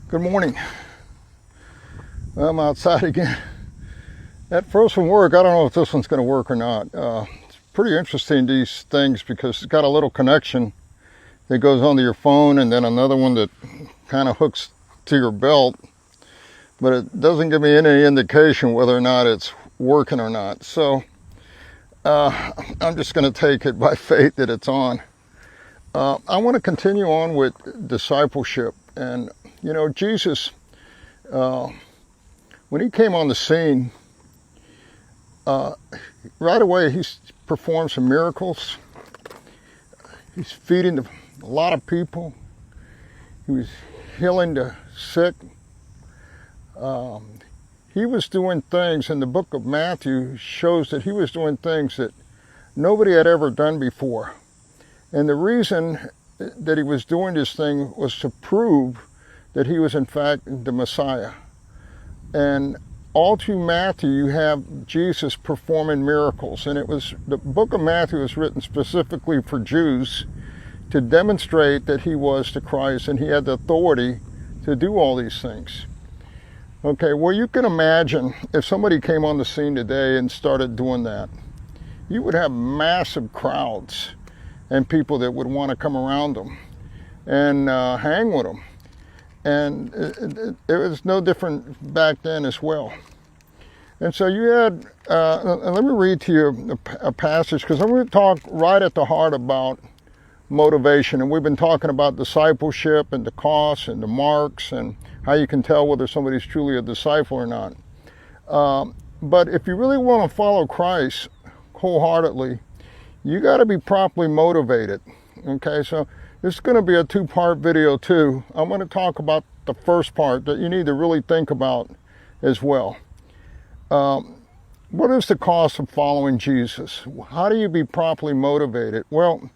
Good morning. I'm outside again. That first one worked. I don't know if this one's going to work or not. It's pretty interesting, these things, because it's got a little connection that goes onto your phone and then another one that kind of hooks to your belt. But it doesn't give me any indication whether or not it's working or not. So I'm just going to take it by faith that it's on. I want to continue on with discipleship. And, you know, Jesus, when he came on the scene, right away he performed some miracles. He's feeding a lot of people. He was healing the sick. He was doing things, and the book of Matthew shows that he was doing things that nobody had ever done before. And the reason that he was doing this thing was to prove that he was in fact the Messiah. And all through Matthew you have Jesus performing miracles, and the book of Matthew was written specifically for Jews to demonstrate that he was the Christ and he had the authority to do all these things. Okay, well, you can imagine if somebody came on the scene today and started doing that, you would have massive crowds and people that would want to come around them and hang with them. And it was no different back then as well. And so you had, let me read to you a passage, because I'm going to talk right at the heart about motivation. And we've been talking about discipleship and the costs and the marks and how you can tell whether somebody's truly a disciple or not. But if you really want to follow Christ wholeheartedly, you got to be properly motivated. Okay, so this is going to be a two-part video too. I'm going to talk about the first part that you need to really think about as well. What is the cost of following Jesus? How do you be properly motivated? Well,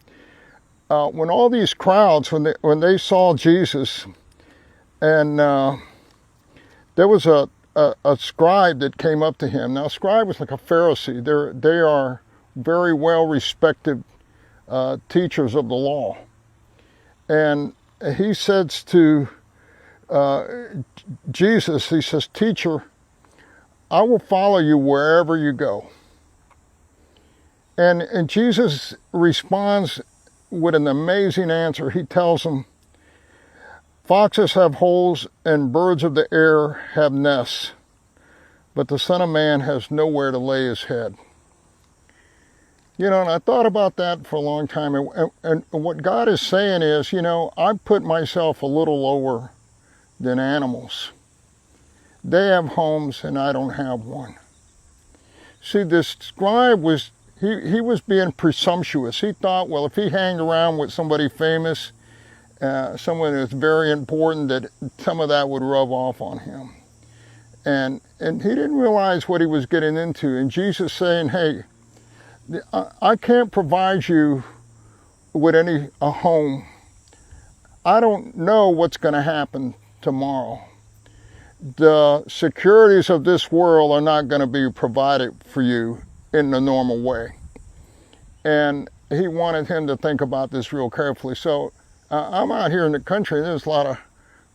when all these crowds, when they saw Jesus, and there was a scribe that came up to him. Now, a scribe was like a Pharisee. They are very well respected teachers of the law. And he says to Jesus, he says, "Teacher, I will follow you wherever you go." And Jesus responds with an amazing answer. He tells him, "Foxes have holes and birds of the air have nests, but the Son of Man has nowhere to lay his head." You know, and I thought about that for a long time. And what God is saying is, you know, I put myself a little lower than animals. They have homes and I don't have one. See, this scribe was, he was being presumptuous. He thought, well, if he hanged around with somebody famous, someone that's very important, that some of that would rub off on him. And he didn't realize what he was getting into. And Jesus saying, hey, I can't provide you with a home. I don't know what's going to happen tomorrow. The securities of this world are not going to be provided for you in the normal way. And he wanted him to think about this real carefully. So I'm out here in the country, and there's a lot of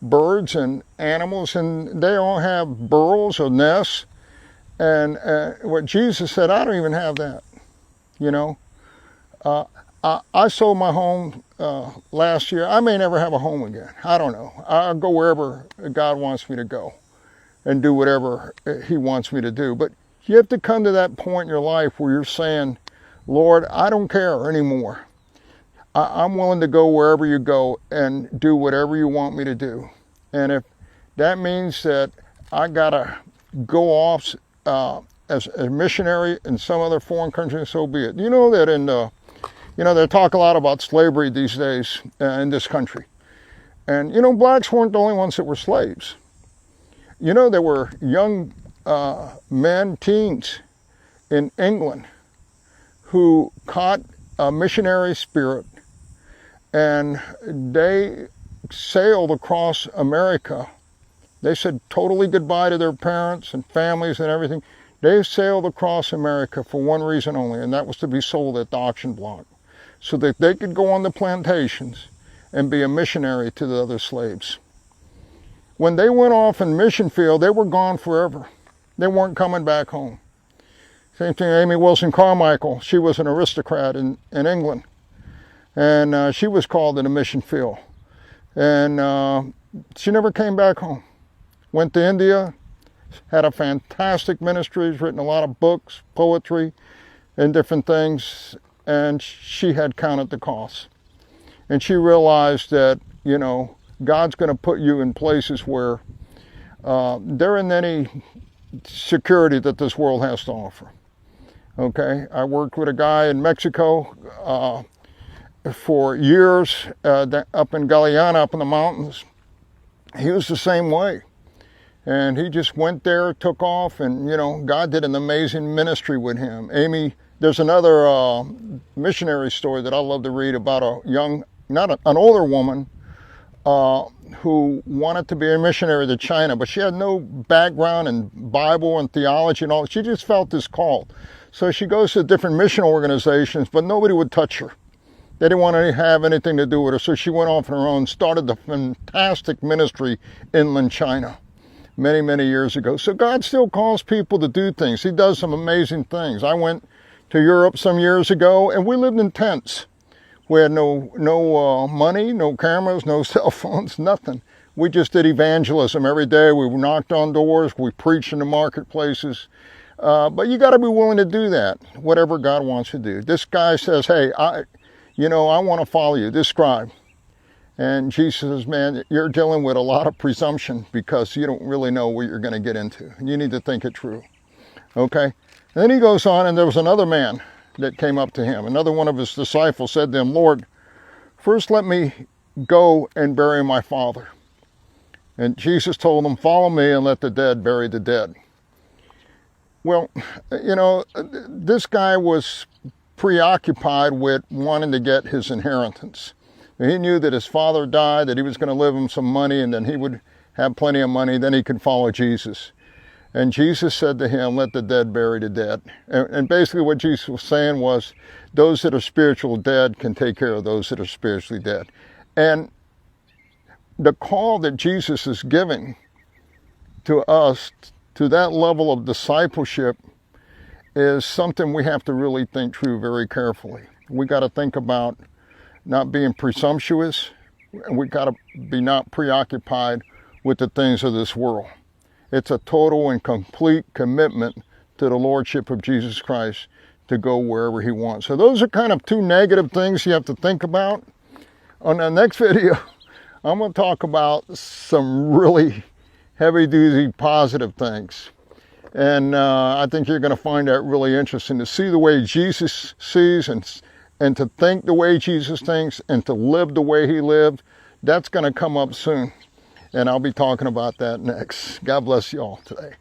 birds and animals, and they all have burrows or nests. And what Jesus said, I don't even have that. You know, I sold my home last year. I may never have a home again. I don't know. I'll go wherever God wants me to go and do whatever he wants me to do. But you have to come to that point in your life where you're saying, Lord, I don't care anymore. I'm willing to go wherever you go and do whatever you want me to do. And if that means that I got to go off as a missionary in some other foreign country, so be it. You know that they talk a lot about slavery these days in this country. And, you know, blacks weren't the only ones that were slaves. You know, there were young men, teens in England who caught a missionary spirit, and they sailed across America. They said totally goodbye to their parents and families and everything. They sailed across America for one reason only, and that was to be sold at the auction block, so that they could go on the plantations and be a missionary to the other slaves. When they went off in mission field, they were gone forever. They weren't coming back home. Same thing, Amy Wilson Carmichael. She was an aristocrat in England. And she was called in a mission field. And she never came back home. Went to India, had a fantastic ministry, has written a lot of books, poetry, and different things. And she had counted the cost. And she realized that, you know, God's going to put you in places where there isn't any security that this world has to offer. Okay, I worked with a guy in Mexico for years up in Galeana, up in the mountains. He was the same way. And he just went there, took off, and, you know, God did an amazing ministry with him. Amy, there's another missionary story that I love to read about a young, an older woman who wanted to be a missionary to China, but she had no background in Bible and theology and all. She just felt this call. So she goes to different mission organizations, but nobody would touch her. They didn't want to have anything to do with her. So she went off on her own, started the fantastic ministry inland China many, many years ago. So God still calls people to do things. He does some amazing things. I went to Europe some years ago, and we lived in tents. We had no money, no cameras, no cell phones, nothing. We just did evangelism every day. We knocked on doors. We preached in the marketplaces. But you got to be willing to do that, whatever God wants you to do. This guy says, hey, I want to follow you, this scribe. And Jesus says, man, you're dealing with a lot of presumption because you don't really know what you're going to get into. You need to think it through. Okay? And then he goes on, and there was another man that came up to him. Another one of his disciples said to him, Lord, first let me go and bury my father. And Jesus told him, follow me and let the dead bury the dead. Well, you know, this guy was preoccupied with wanting to get his inheritance. He knew that his father died, that he was going to leave him some money, and then he would have plenty of money, then he could follow Jesus. And Jesus said to him, let the dead bury the dead. And basically what Jesus was saying was, those that are spiritual dead can take care of those that are spiritually dead. And the call that Jesus is giving to us, to that level of discipleship, is something we have to really think through very carefully. We got to think about not being presumptuous, and we got to be not preoccupied with the things of this world. It's a total and complete commitment to the Lordship of Jesus Christ to go wherever he wants. So those are kind of two negative things you have to think about. On the next video, I'm going to talk about some really heavy-duty positive things. And I think you're going to find that really interesting to see the way Jesus sees and to think the way Jesus thinks and to live the way he lived. That's going to come up soon. And I'll be talking about that next. God bless you all today.